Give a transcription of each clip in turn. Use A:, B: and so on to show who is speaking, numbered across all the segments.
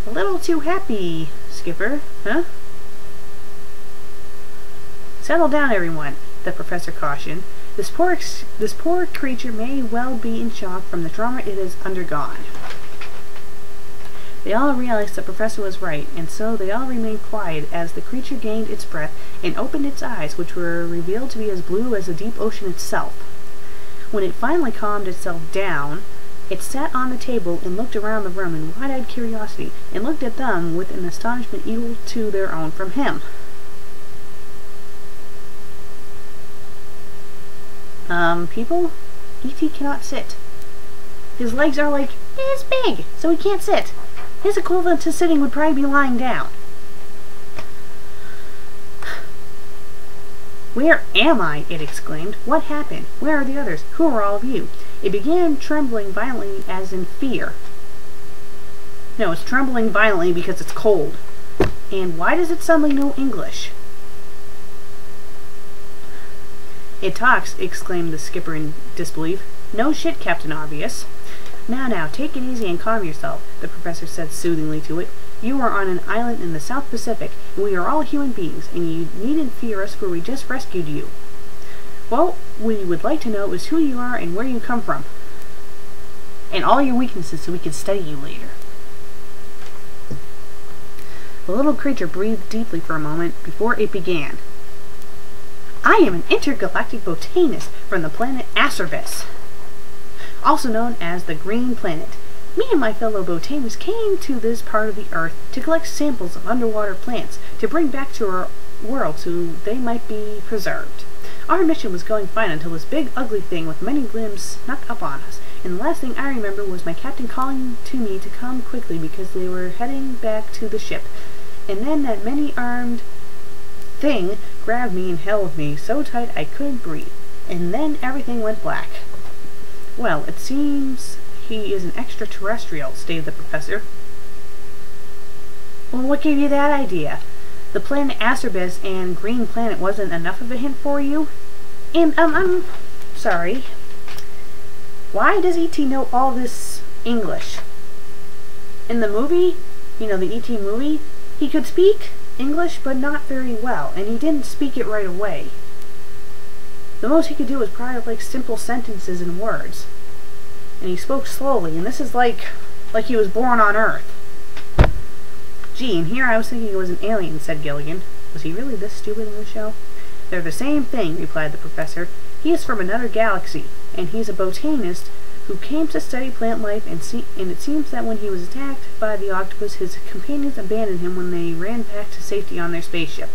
A: A little too happy, Skipper, huh? Settle down, everyone, the professor cautioned. This poor creature may well be in shock from the trauma it has undergone. They all realized the professor was right, and so they all remained quiet as the creature gained its breath and opened its eyes, which were revealed to be as blue as the deep ocean itself. When it finally calmed itself down, it sat on the table and looked around the room in wide-eyed curiosity, and looked at them with an astonishment equal to their own from him. People? E.T. cannot sit. His legs are like this big, so he can't sit. His equivalent to sitting would probably be lying down. Where am I? It exclaimed. What happened? Where are the others? Who are all of you? It began trembling violently as in fear. No, it's trembling violently because it's cold. And why does it suddenly know English? It talks, exclaimed the skipper in disbelief. No shit, Captain Obvious. Now, take it easy and calm yourself, the professor said soothingly to it. You are on an island in the South Pacific, and we are all human beings, and you needn't fear us, for we just rescued you. What we would like to know is who you are and where you come from. And all your weaknesses so we can study you later. The little creature breathed deeply for a moment before it began. I am an intergalactic botanist from the planet Acerbis, also known as the Green Planet. Me and my fellow botanists came to this part of the Earth to collect samples of underwater plants to bring back to our world so they might be preserved. Our mission was going fine until this big ugly thing with many limbs snuck up on us, and the last thing I remember was my captain calling to me to come quickly because they were heading back to the ship. And then that many-armed thing grabbed me and held me so tight I couldn't breathe. And then everything went black. Well, it seems he is an extraterrestrial, stated the professor. Well, what gave you that idea? The planet Acerbis and Green Planet wasn't enough of a hint for you? And, I'm sorry. Why does E.T. know all this English? In the movie, you know, the E.T. movie, he could speak English, but not very well, and he didn't speak it right away. The most he could do was probably like simple sentences and words. And he spoke slowly, and this is like he was born on Earth. Gee, and here I was thinking it was an alien, said Gilligan. Was he really this stupid in the show? They're the same thing, replied the professor. He is from another galaxy, and he's a botanist who came to study plant life, and it seems that when he was attacked by the octopus, his companions abandoned him when they ran back to safety on their spaceship.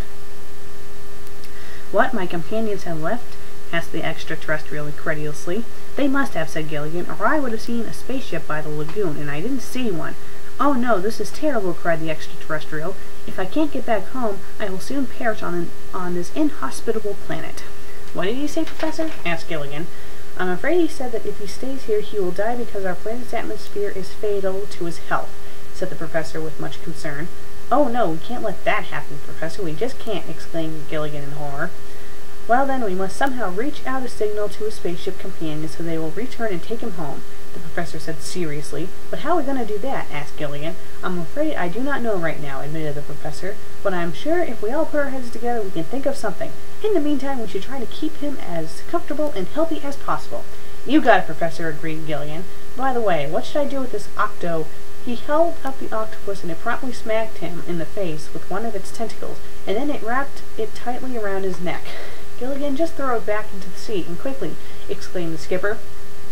A: What, my companions have left? Asked the extraterrestrial incredulously. They must have, said Gilligan, or I would have seen a spaceship by the lagoon, and I didn't see one. Oh no, this is terrible, cried the extraterrestrial. If I can't get back home, I will soon perish on this inhospitable planet. What did he say, Professor? Asked Gilligan. I'm afraid he said that if he stays here, he will die because our planet's atmosphere is fatal to his health, said the professor with much concern. Oh no, we can't let that happen, Professor. We just can't, exclaimed Gilligan in horror. Well then, we must somehow reach out a signal to his spaceship companions so they will return and take him home, the professor said seriously. But how are we going to do that? Asked Gilligan. I'm afraid I do not know right now, admitted the professor, but I'm sure if we all put our heads together we can think of something. In the meantime, we should try to keep him as comfortable and healthy as possible. You got it, Professor, agreed Gilligan. By the way, what should I do with this octo? He held up the octopus and it promptly smacked him in the face with one of its tentacles, and then it wrapped it tightly around his neck. Gilligan, just throw it back into the sea, and quickly, exclaimed the skipper,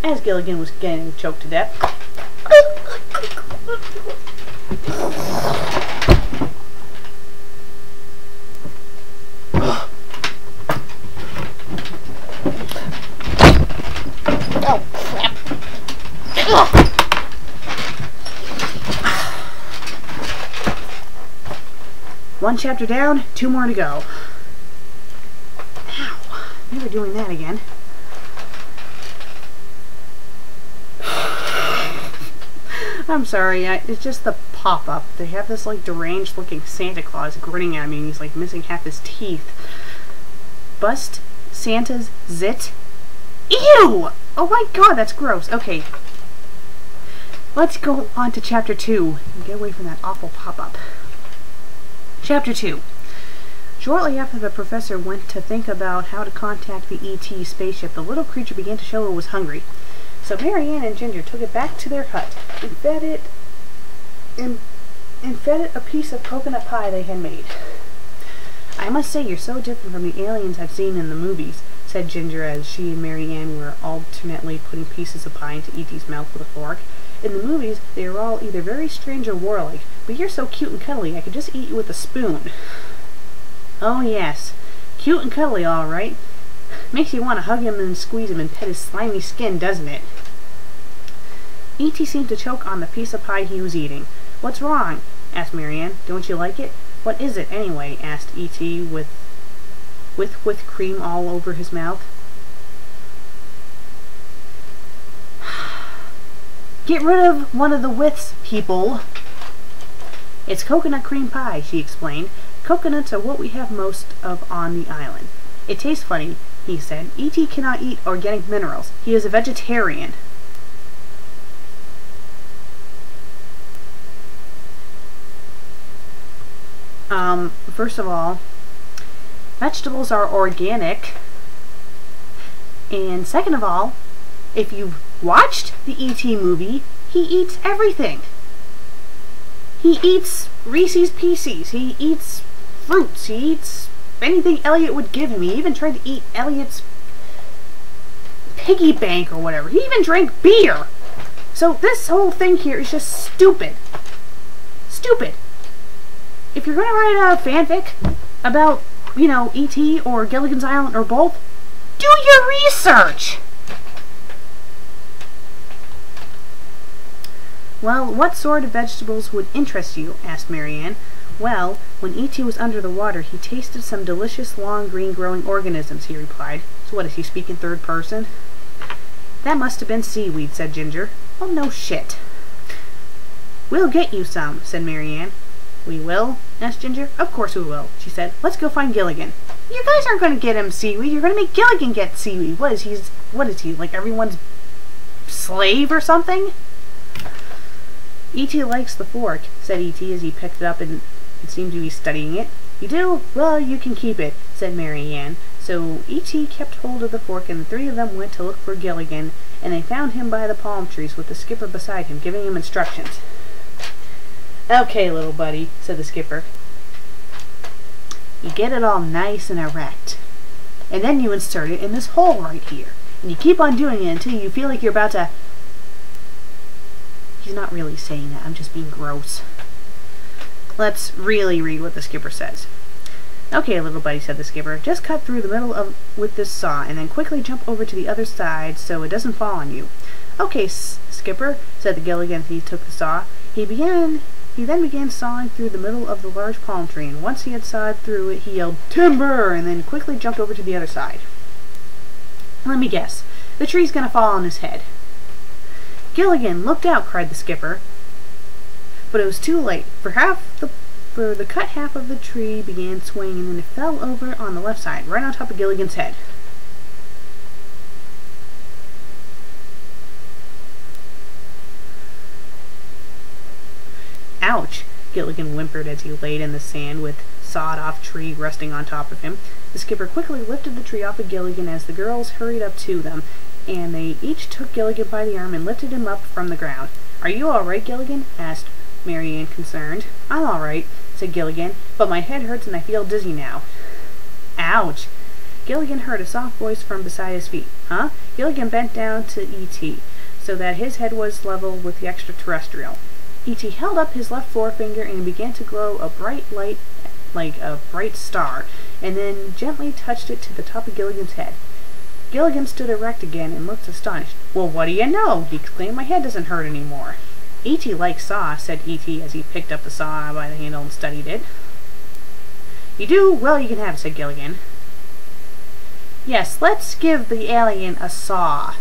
A: as Gilligan was getting choked to death.
B: Oh, crap.
A: One chapter down, 2 more to go. Ow, never doing that again. I'm sorry, it's just the pop-up. They have this like deranged looking Santa Claus grinning at me and he's like missing half his teeth. Bust Santa's zit? Ew! Oh my god, that's gross. Okay. Let's go on to Chapter 2 and get away from that awful pop-up. Chapter 2. Shortly after the professor went to think about how to contact the E.T. spaceship, the little creature began to show it was hungry. So Marianne and Ginger took it back to their hut and fed it a piece of coconut pie they had made. "I must say you're so different from the aliens I've seen in the movies," said Ginger as she and Marianne were alternately putting pieces of pie into E.T.'s mouth with a fork. "In the movies, they were all either very strange or warlike, but you're so cute and cuddly I could just eat you with a spoon." "Oh yes, cute and cuddly all right. Makes you want to hug him and squeeze him and pet his slimy skin, doesn't it?" E.T. seemed to choke on the piece of pie he was eating. "What's wrong?" asked Marianne. "Don't you like it?" "What is it, anyway?" asked E.T. with cream all over his mouth. "Get rid of one of the withs, people." "It's coconut cream pie," she explained. "Coconuts are what we have most of on the island." "It tastes funny," he said. "E.T. cannot eat organic minerals. He is a vegetarian." First of all, vegetables are organic. And second of all, if you've watched the E.T. movie, he eats everything. He eats Reese's Pieces. He eats fruits. He eats anything Elliot would give him. He even tried to eat Elliot's piggy bank or whatever. He even drank beer. So this whole thing here is just stupid. Stupid. If you're going to write a fanfic about, E.T. or Gilligan's Island or both, do your research! "Well, what sort of vegetables would interest you?" asked Marianne. "Well, when E.T. was under the water, he tasted some delicious long green growing organisms," he replied. "So what, does he speak in third person?" "That must have been seaweed," said Ginger. "Oh, no shit." "We'll get you some," said Marianne. "We will?" asked Ginger. "Of course we will," she said. "Let's go find Gilligan." "You guys aren't going to get him seaweed. You're going to make Gilligan get seaweed. What is he, like everyone's slave or something?" "E.T. likes the fork," said E.T. as he picked it up and seemed to be studying it. "You do? Well, you can keep it," said Marianne. So E.T. kept hold of the fork and the three of them went to look for Gilligan, and they found him by the palm trees with the skipper beside him, giving him instructions. "Okay, little buddy," said the skipper. "You get it all nice and erect. And then you insert it in this hole right here. And you keep on doing it until you feel like you're about to..." He's not really saying that. I'm just being gross. Let's really read what the skipper says. "Okay, little buddy," said the skipper. "Just cut through the middle with this saw, and then quickly jump over to the other side so it doesn't fall on you." "Okay, skipper," said the Gilligan as he took the saw. He then began sawing through the middle of the large palm tree, and once he had sawed through it, he yelled, "Timber!" and then quickly jumped over to the other side. "Let me guess. The tree's gonna fall on his head." "Gilligan, look out!" cried the skipper. But it was too late, for the cut half of the tree began swaying, and then it fell over on the left side, right on top of Gilligan's head. "Ouch!" Gilligan whimpered as he laid in the sand with sawed-off tree resting on top of him. The skipper quickly lifted the tree off of Gilligan as the girls hurried up to them, and they each took Gilligan by the arm and lifted him up from the ground. "Are you all right, Gilligan?" asked Marianne, concerned. "I'm all right," said Gilligan, "but my head hurts and I feel dizzy now." "Ouch!" Gilligan heard a soft voice from beside his feet. "Huh?" Gilligan bent down to E.T. so that his head was level with the extraterrestrial. E.T. held up his left forefinger and began to glow a bright light like a bright star, and then gently touched it to the top of Gilligan's head. Gilligan stood erect again and looked astonished. "Well, what do you know?" he exclaimed. "My head doesn't hurt any more." "E.T. likes saw," said E.T. as he picked up the saw by the handle and studied it. "You do? Well, you can have it," said Gilligan. "Yes, let's give the alien a saw."